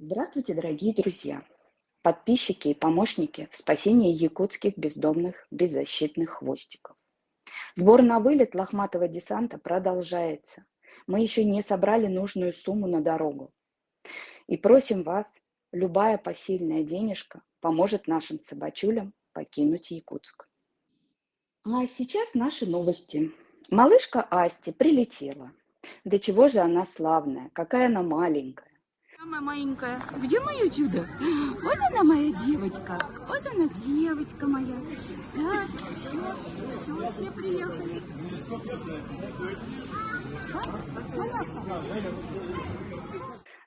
Здравствуйте, дорогие друзья, подписчики и помощники в спасении якутских бездомных, беззащитных хвостиков. Сбор на вылет лохматого десанта продолжается. Мы еще не собрали нужную сумму на дорогу. И просим вас, любая посильная денежка поможет нашим собачулям покинуть Якутск. А сейчас наши новости. Малышка Асти прилетела. До чего же она славная, какая она маленькая. Самая маленькая. Где мое чудо? Вот она моя девочка. Вот она девочка моя. Так, все приехали.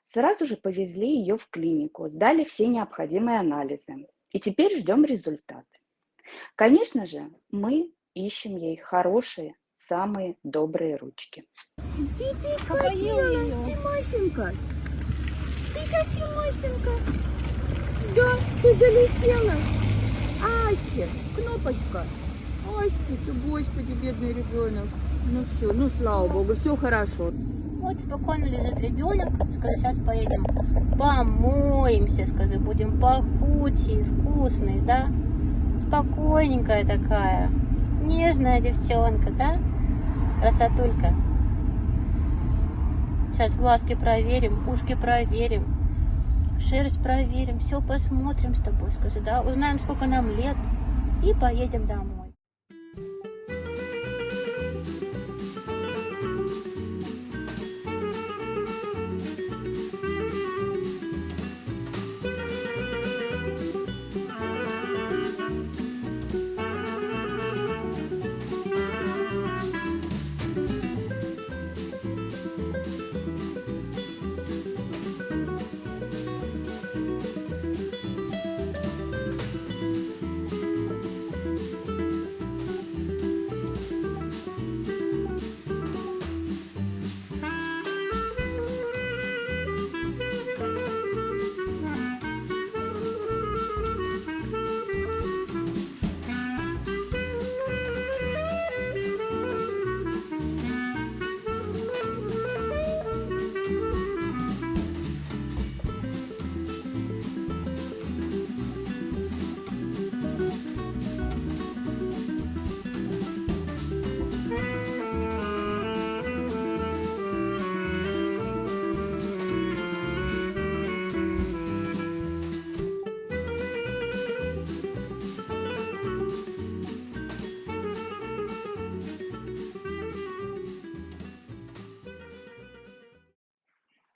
Сразу же повезли ее в клинику, сдали все необходимые анализы. И теперь ждем результаты. Конечно же, мы ищем ей хорошие, самые добрые ручки. Ты схватила, ты Масенька. Ты совсем Масенька. Да, ты долетела. Асти, кнопочка. Асти, ты, господи, бедный ребенок. Ну все, ну слава богу, все хорошо. Вот спокойно лежит ребенок, сказал, сейчас поедем помоемся, сказал, будем пахучие, вкусные, да? Спокойненькая такая, нежная девчонка, да? Красотулька. Сейчас глазки проверим, ушки проверим, шерсть проверим, все посмотрим с тобой, скажи, да? Узнаем, сколько нам лет и поедем домой.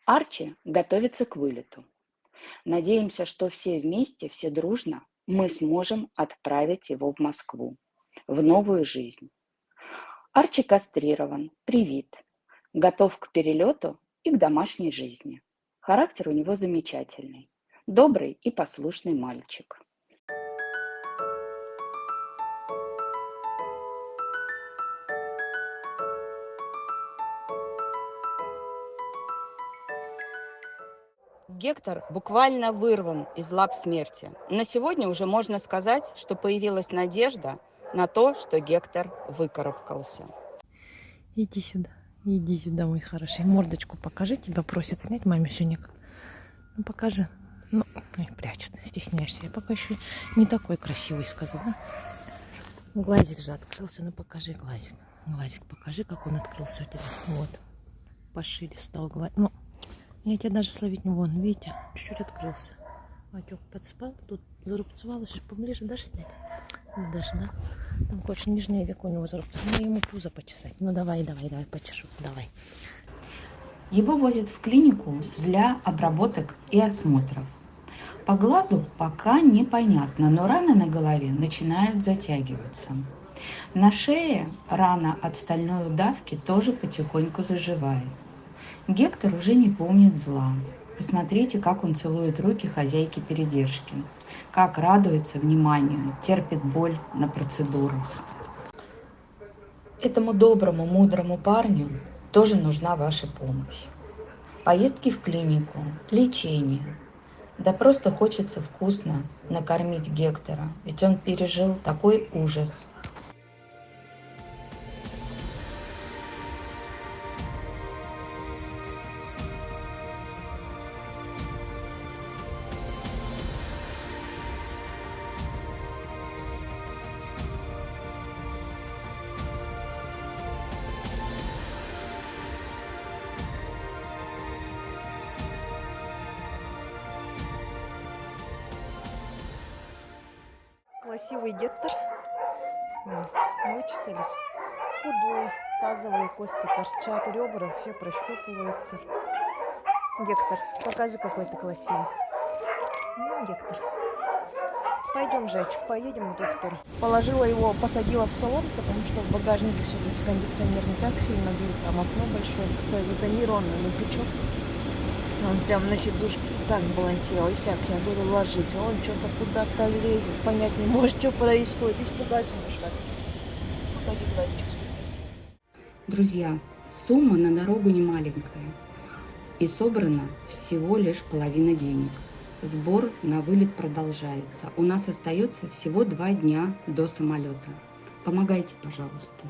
Арчи готовится к вылету. Надеемся, что все вместе, все дружно мы сможем отправить его в Москву, в новую жизнь. Арчи кастрирован, привит, готов к перелету и к домашней жизни. Характер у него замечательный, добрый и послушный мальчик. Гектор буквально вырван из лап смерти. На сегодня уже можно сказать, что появилась надежда на то, что Гектор выкарабкался. Иди сюда, мой хороший. Мордочку покажи, тебя просит снять мамишенек. Ну, покажи. Ну, прячет, стесняешься. Я пока еще не такой красивый, сказал, да? Глазик же открылся, ну покажи глазик. Глазик покажи, как он открылся у тебя. Вот. Пошире стал глазик. Ну, я тебя даже словить не вон, видите, чуть-чуть открылся. Матюк подспал, тут зарубцевал, еще поближе дашь снять? Не дашь, да? Там хочешь нижнее веко у него зарубцевал. Ну, ему пузо почесать. Ну, давай, почешу, давай. Его возят в клинику для обработок и осмотров. По глазу пока непонятно, но раны на голове начинают затягиваться. На шее рана от стальной удавки тоже потихоньку заживает. Гектор уже не помнит зла. Посмотрите, как он целует руки хозяйки передержки, как радуется вниманию, терпит боль на процедурах. Этому доброму, мудрому парню тоже нужна ваша помощь. Поездки в клинику, лечение. Да просто хочется вкусно накормить Гектора, ведь он пережил такой ужас. Красивый Гектор. Вычесались. Худой. Тазовые кости торчат, ребра все прощупываются. Гектор, покажи, какой ты красивый. Ну, Гектор. Пойдем, зайчик, поедем к доктору. Положила его, посадила в салон, потому что в багажнике все-таки кондиционер не так сильно бьет. Там окно большое, так сказать, затонированное, но печок. Он прям на сидушке так балансировал, и сяк. Я говорю, ложись. Он что-то куда-то лезет, понять не может, что происходит. Испугайся, что ли. Покажи глазочек свой красивый. Друзья, сумма на дорогу не маленькая. И собрана всего лишь половина денег. Сбор на вылет продолжается. У нас остается всего 2 дня до самолета. Помогайте, пожалуйста.